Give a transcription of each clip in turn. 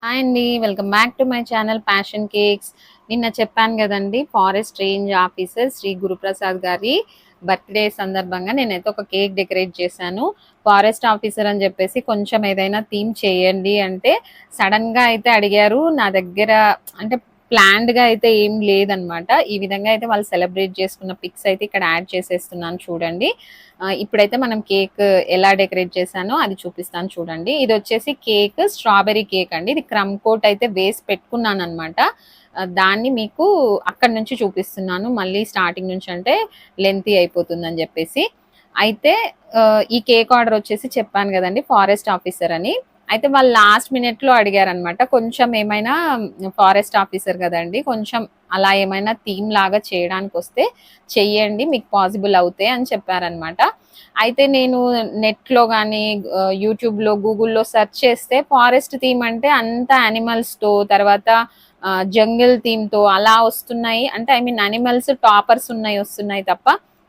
Hi అండి. Welcome back to my channel Passion Cakes. నిన్న చెప్పాను గదండీ! Forest range officer Shri Guruprasad గారి బర్త్‌డే సందర్భంగా నేనైతే ఒక కేక్ డెకరేట్ చేశాను. ఫారెస్ట్ ఆఫీసర్ అని జెప్పేసి కొంచెం ఏదైనా థీమ్ చేయండి అంటే సడెన్‌గా అయితే అడిగారు. నా దగ్గర అంటే ప్లాన్డ్‌గా అయితే ఏం లేదనమాట. ఈ విధంగా అయితే వాళ్ళు సెలబ్రేట్ చేసుకున్న పిక్స్ అయితే ఇక్కడ యాడ్ చేసేస్తున్నాను చూడండి. ఇప్పుడైతే మనం కేక్ ఎలా డెకరేట్ చేశానో అది చూపిస్తాను చూడండి. ఇదొచ్చేసి కేక్ స్ట్రాబెర్రీ కేక్ అండి. ఇది క్రమ్ కోట్ అయితే వేసి పెట్టుకున్నాననమాట. దాన్ని మీకు అక్కడి నుంచి చూపిస్తున్నాను. మళ్ళీ స్టార్టింగ్ నుంచి అంటే లెంతీ అయిపోతుందని జెప్పేసి. అయితే ఈ కేక్ ఆర్డర్ వచ్చేసి చెప్పాను గదండీ! ఫారెస్ట్ ఆఫీసర్ అని. అయితే వాళ్ళు లాస్ట్ మినిట్‌లో అడిగారనమాట. కొంచెం ఏమైనా ఫారెస్ట్ ఆఫీసర్ గదండీ! కొంచెం అలా ఏమైనా థీమ్ లాగా చేయడానికొస్తే చెయ్యండి. మీకు పాసిబుల్ అవుతాయి అని చెప్పారనమాట. అయితే నేను నెట్‌లో గాని యూట్యూబ్‌లో, గూగుల్‌లో సెర్చ్ చేస్తే ఫారెస్ట్ థీమ్ అంటే అంతా యానిమల్స్‌తో తర్వాత జంగిల్ థీమ్‌తో అలా వస్తున్నాయి. అంటే ఐ మీన్ యానిమల్స్ టాపర్స్ ఉన్నయి వస్తున్నాయి తప్ప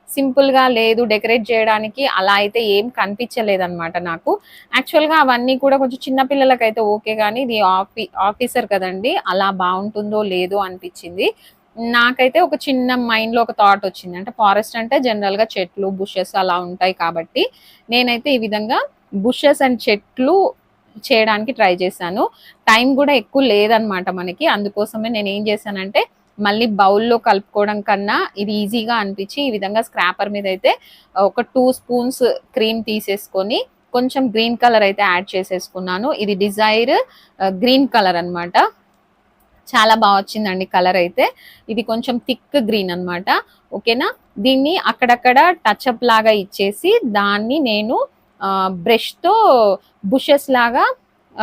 సింపుల్‌గా లేదు డెకరేట్ చేయడానికి అలా అయితే ఏం కనిపించలేదనమాట నాకు. యాక్చువల్‌గా అవన్నీ కూడా కొంచెం చిన్న పిల్లలకైతే ఓకే గానీ ఇది ఆఫీసర్ కదండీ! అలా బావుంటుందో లేదో అనిపిచ్చింది. నాకైతే ఒక చిన్న మైండ్‌లో ఒక థాట్ వచ్చింది. అంటే ఫారెస్ట్ అంటే జనరల్‌గా చెట్లు, బుషెస్ అలా ఉంటాయి కాబట్టి, నేనైతే ఈ విధంగా బుషెస్ అండ్ చెట్లు చేయడానికి ట్రై చేశాను. టైం గూడా ఎక్కువ లేదనమాట మనకి. అందుకోసమే నేనేం చేశానంటే, మళ్ళీ బౌల్‌లో కలుపుకోవడం కన్నా ఇది ఈజీగా అనిపిచ్చి, ఈ విధంగా స్క్రాపర్ మీదయితే ఒక 2 స్పూన్స్ క్రీమ్ తీసేసుకొని, కొంచెం గ్రీన్ కలర్ అయితే యాడ్ చేసేసుకున్నాను. ఇది డిజైర్ గ్రీన్ కలర్ అనమాట. చాలా బా వచ్చిందండి కలర్ అయితే. ఇది కొంచెం థిక్ గ్రీన్ అనమాట. ఓకేనా. దీన్ని అక్కడక్కడ టచ్ అప్ లాగా ఇచ్చేసి దాన్ని నేను బ్రష్‌తో బుషెస్ లాగా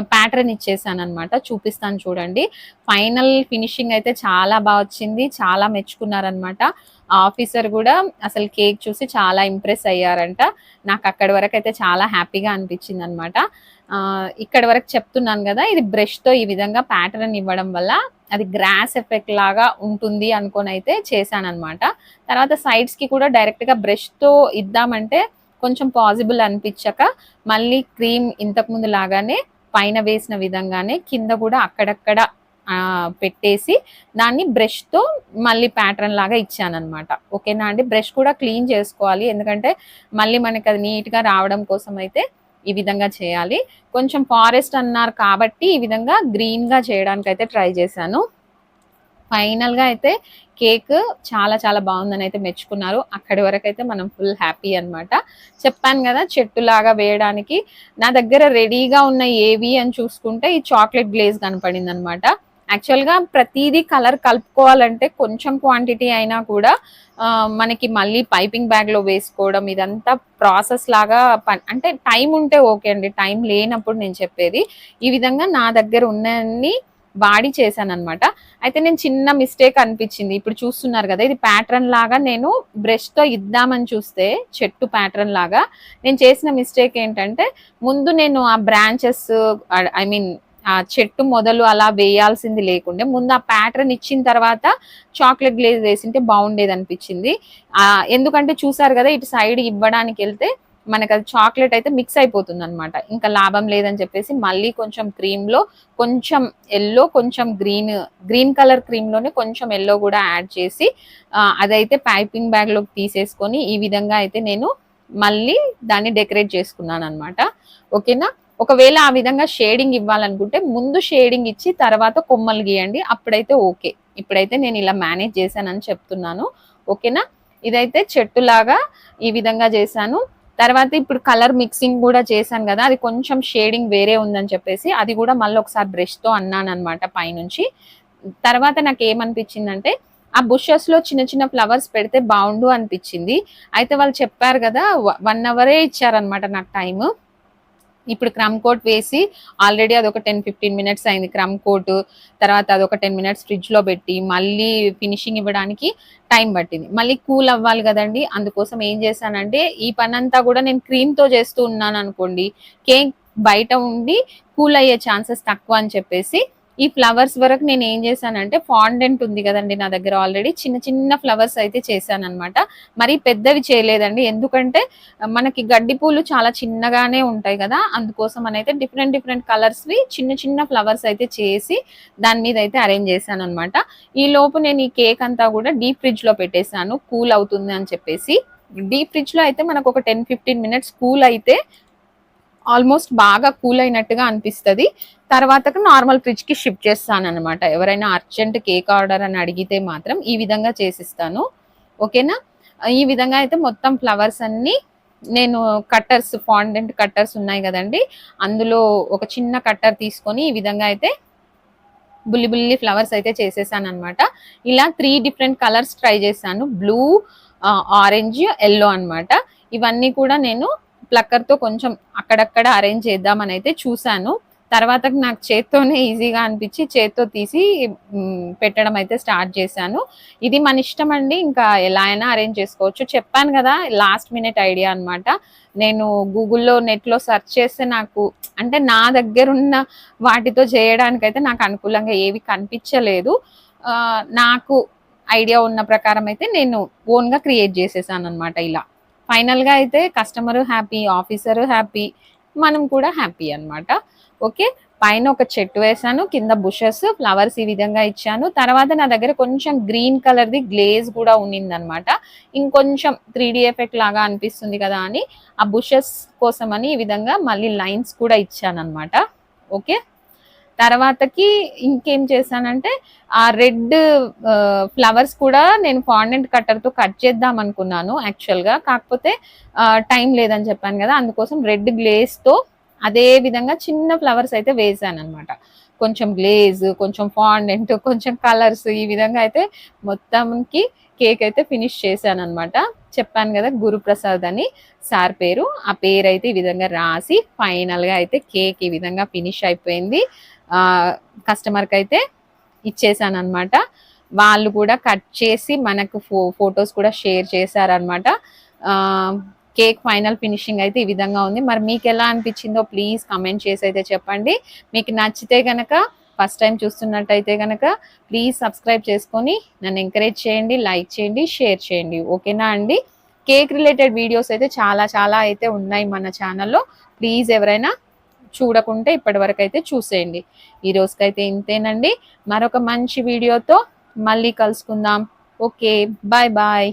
ప్యాటర్న్ ఇచ్చేసాననమాట. చూపిస్తాను చూడండి. ఫైనల్ ఫినిషింగ్ అయితే చాలా బా వచ్చింది. చాలా మెచ్చుకున్నారనమాట. ఆ ఆఫీసర్ గూడా అసలు కేక్ చూసి చాలా ఇంప్రెస్ అయ్యారంట. నాకక్కడి వరకైతే చాలా హ్యాపీగా అనిపించిందనమాట. ఇక్కడి వరకు చెప్తున్నాను గదా! ఇది బ్రష్‌తో ఈ విధంగా ప్యాటర్న్ ఇవ్వడం వల్ల అది గ్రాస్ ఎఫెక్ట్ లాగా ఉంటుంది అనుకోనైతే చేశాననమాట. తర్వాత సైడ్స్‌కి కూడా డైరెక్ట్‌గా బ్రష్‌తో ఇద్దామంటే కొంచెం పాసిబుల్ అనిపించక మళ్ళీ క్రీమ్ ఇంతకుముందు లాగానే పైన వేసిన విధంగానే కింద కూడా అక్కడక్కడ పెట్టేసి దాన్ని బ్రష్‌తో మళ్ళీ ప్యాటర్న్ లాగా ఇచ్చాననమాట. ఓకేనా అండి. బ్రష్ కూడా క్లీన్ చేసుకోవాలి. ఎందుకంటే మళ్ళీ మనకది నీట్‌గా రావడం కోసమైతే ఈ విధంగా చేయాలి. కొంచెం ఫారెస్ట్ అన్నారు కాబట్టి ఈ విధంగా గ్రీన్‌గా చేయడానికైతే ట్రై చేశాను. ఫైనల్‌గా అయితే కేక్ చాలా చాలా బావుందనైతే మెచ్చుకున్నారు. అక్కడి వరకైతే మనం ఫుల్ హ్యాపీ అనమాట. చెప్పాను గదా! చెట్టులాగా వేయడానికి నా దగ్గర రెడీగా ఉన్న ఏవి అని చూసుకుంటే ఈ చాక్లేట్ గ్లేజ్ కనపడిందనమాట. యాక్చువల్‌గా ప్రతీదీ కలర్ కలుపుకోవాలంటే కొంచెం క్వాంటిటీ అయినా కూడా మనకి మళ్ళీ పైపింగ్ బ్యాగ్‌లో వేసుకోవడం ఇదంతా ప్రాసెస్ లాగా అంటే టైం ఉంటే ఓకే అండి. టైం లేనప్పుడు నేను చెప్పేది. ఈ విధంగా నా దగ్గర ఉన్నన్ని వాడి చేశాననమాట. అయితే నేను చిన్న మిస్టేక్ అనిపించింది. ఇప్పుడు చూస్తున్నారు గదా! ఇది ప్యాటర్న్ లాగా నేను బ్రష్‌తో ఇద్దామని చూస్తే చెట్టు ప్యాటర్న్ లాగా నేను చేసిన మిస్టేక్ ఏంటంటే ముందు నేను ఆ బ్రాంచెస్ ఐ మీన్ ఆ చెట్టు మొదలు అలా వేయాల్సింది లేకుండే ముందు ఆ ప్యాటర్న్ ఇచ్చిన తర్వాత చాక్లెట్ గ్లేజ్ వేసింటే బాగుండేదనిపించింది. ఎందుకంటే చూసారు గదా! ఇటు సైడ్ ఇవ్వడానికెళ్తే మనకది చాక్లెట్ అయితే మిక్స్ అయిపోతుందనమాట. ఇంకా లాభం లేదని చెప్పేసి మళ్ళీ కొంచెం క్రీమ్‌లో కొంచెం యెల్లో, కొంచెం గ్రీన్ కలర్ క్రీమ్‌లోనే కొంచెం యెల్లో గూడా యాడ్ చేసి అదైతే పైపింగ్ బ్యాగ్‌లోకి తీసేసుకొని ఈ విధంగా అయితే నేను మళ్ళీ దాన్ని డెకరేట్ చేసుకున్నాననమాట. ఓకేనా. ఒకవేళ ఆ విధంగా షేడింగ్ ఇవ్వాలనుకుంటే ముందు షేడింగ్ ఇచ్చి తర్వాత కొమ్మలు గీయండి. అప్పుడైతే ఓకే. ఇప్పుడైతే నేను ఇలా మేనేజ్ చేశానని చెప్తున్నాను. ఓకేనా. ఇదైతే చెట్టులాగా ఈ విధంగా చేశాను. తర్వాత ఇప్పుడు కలర్ మిక్సింగ్ గూడా చేశాను గదా! అది కొంచెం షేడింగ్ వేరే ఉందని చెప్పేసి అది గూడా మళ్ళీ ఒకసారి బ్రష్‌తో అన్నాననమాట పైనుంచి. తర్వాత నాకేమనిపించిందంటే ఆ బుషెస్‌లో చిన్న చిన్న ఫ్లవర్స్ పెడితే బావుండు అనిపించింది. అయితే వాళ్ళు చెప్పారు గదా! 1 అవరే ఇచ్చారనమాట నాకు టైము. ఇప్పుడు క్రమ్ కోట్ వేసి ఆల్రెడీ అదొక 10, 15 మినిట్స్ అయింది క్రమ్ కోట్. తర్వాత అదొక 10 మినిట్స్ ఫ్రిడ్జ్‌లో పెట్టి మళ్ళీ ఫినిషింగ్ ఇవ్వడానికి టైం పట్టింది. మళ్ళీ కూల్ అవ్వాలి గదండీ! అందుకోసం ఏం చేశానంటే ఈ పనంతా గూడా నేను క్రీమ్‌తో చేస్తూ ఉన్నాననుకోండి, కేక్ బయట ఉండి కూల్ అయ్యే ఛాన్సెస్ తక్కువ అని చెప్పేసి ఈ ఫ్లవర్స్ వరకు నేను ఏం చేశానంటే ఫాండెంట్ ఉంది కదండి నా దగ్గర ఆల్రెడీ చిన్న చిన్న ఫ్లవర్స్ అయితే చేశానన్నమాట. మరి పెద్దవి చేయలేదండి. ఎందుకంటే మనకి గడ్డి పూలు చాలా చిన్నగానే ఉంటాయి కదా! అందుకోసం అనైతే డిఫరెంట్ డిఫరెంట్ కలర్స్‌వి చిన్న చిన్న ఫ్లవర్స్ అయితే చేసి దాని మీద అయితే అరేంజ్ చేశానన్నమాట. ఈలోపు నేను ఈ కేక్ అంతా కూడా డీప్ ఫ్రిడ్జ్‌లో పెట్టేసాను. కూల్ అవుతుంది అని చెప్పేసి. డీప్ ఫ్రిడ్జ్‌లో అయితే మనకు ఒక 10, 15 మినిట్స్ కూల్ అయితే ఆల్మోస్ట్ బాగా కూల్ అయినట్టుగా అనిపిస్తది. తర్వాతకి నార్మల్ ఫ్రిడ్జ్‌కి షిఫ్ట్ చేస్తాననమాట. ఎవరైనా అర్జెంట్ కేక్ ఆర్డర్ అని అడిగితే మాత్రం ఈ విధంగా చేసిస్తాను. ఓకేనా? ఈ విధంగా అయితే మొత్తం ఫ్లవర్స్ అన్నీ నేను కట్టర్స్ ఫాండెంట్ కట్టర్స్ ఉన్నాయి గదండీ! అందులో ఒక చిన్న కట్టర్ తీసుకొని ఈ విధంగా అయితే బుల్లి బుల్లి ఫ్లవర్స్ అయితే చేసేసాననమాట. ఇలా 3 డిఫరెంట్ కలర్స్ ట్రై చేశాను. బ్లూ, ఆరెంజ్, యెల్లో అనమాట. ఇవన్నీ కూడా నేను ప్లక్కర్‌తో కొంచెం అక్కడక్కడ అరేంజ్ చేద్దామనైతే చూసాను. తర్వాతకి నాకు చేత్తోనే ఈజీగా అనిపిచ్చి చేత్తో తీసి పెట్టడం అయితే స్టార్ట్ చేశాను. ఇది మన ఇష్టమండి. ఇంకా ఎలా అయినా అరేంజ్ చేసుకోవచ్చు. చెప్పాను గదా! లాస్ట్ మినిట్ ఐడియా అనమాట. నేను గూగుల్‌లో, నెట్‌లో సెర్చ్ చేస్తే నాకు అంటే నా దగ్గరున్న వాటితో చేయడానికైతే నాకు అనుకూలంగా ఏవి కనిపించలేదు. నాకు ఐడియా ఉన్న ప్రకారం అయితే నేను ఓన్‌గా క్రియేట్ చేసేసాననమాట ఇలా. ఫైనల్‌గా అయితే కస్టమరు హ్యాపీ, ఆఫీసరు హ్యాపీ, మనం కూడా హ్యాపీ అనమాట. ఓకే. పైన ఒక చెట్టు వేశాను. కింద బుషెస్, ఫ్లవర్స్ ఈ విధంగా ఇచ్చాను. తర్వాత నా దగ్గర కొంచెం గ్రీన్ కలర్‌ది గ్లేజ్ కూడా ఉన్నిందనమాట. ఇంకొంచెం 3 ఎఫెక్ట్ లాగా అనిపిస్తుంది కదా అని ఆ బుషెస్ కోసమని ఈ విధంగా మళ్ళీ లైన్స్ కూడా ఇచ్చాననమాట. ఓకే. తర్వాతకి ఇంకేం చేశానంటే ఆ రెడ్ ఫ్లవర్స్ కూడా నేను ఫాండెంట్ కట్టర్‌తో కట్ చేద్దాం అనుకున్నాను యాక్చువల్‌గా. కాకపోతే టైం లేదని చెప్పాను కదా! అందుకోసం రెడ్ గ్లేజ్‌తో అదే విధంగా చిన్న ఫ్లవర్స్ అయితే వేశాననమాట. కొంచెం గ్లేజ్, కొంచెం ఫాండెంట్, కొంచెం కలర్స్ ఈ విధంగా అయితే మొత్తంకి కేక్ అయితే ఫినిష్ చేశాననమాట. చెప్పాను కదా! గురుప్రసాద్ అని సార్ పేరు. ఆ పేరైతే ఈ విధంగా రాసి ఫైనల్‌గా అయితే కేక్ ఈ విధంగా ఫినిష్ అయిపోయింది. కస్టమర్‌కైతే ఇచ్చేసాననమాట. వాళ్ళు కూడా కట్ చేసి మనకు ఫోటోస్ కూడా షేర్ చేశారనమాట. కేక్ ఫైనల్ ఫినిషింగ్ అయితే ఈ విధంగా ఉంది. మరి మీకెలా అనిపించిందో ప్లీజ్ కామెంట్ చేసి అయితే చెప్పండి. మీకు నచ్చితే గనక ఫస్ట్ టైం చూస్తున్నట్టయితే గనక ప్లీజ్ సబ్స్క్రైబ్ చేసుకొని నన్ను ఎంకరేజ్ చేయండి, లైక్ చేయండి, షేర్ చేయండి. ఓకేనా అండి? కేక్ రిలేటెడ్ వీడియోస్ అయితే చాలా అయితే ఉన్నాయి మన ఛానల్‌లో. ప్లీజ్ ఎవరైనా చూడకుంటే ఇప్పటివరకు అయితే చూసేయండి. ఈ రోజుకైతే ఇంతేనండి. మరొక మంచి వీడియోతో మళ్ళీ కలుసుకుందాం. ఓకే. Bye bye.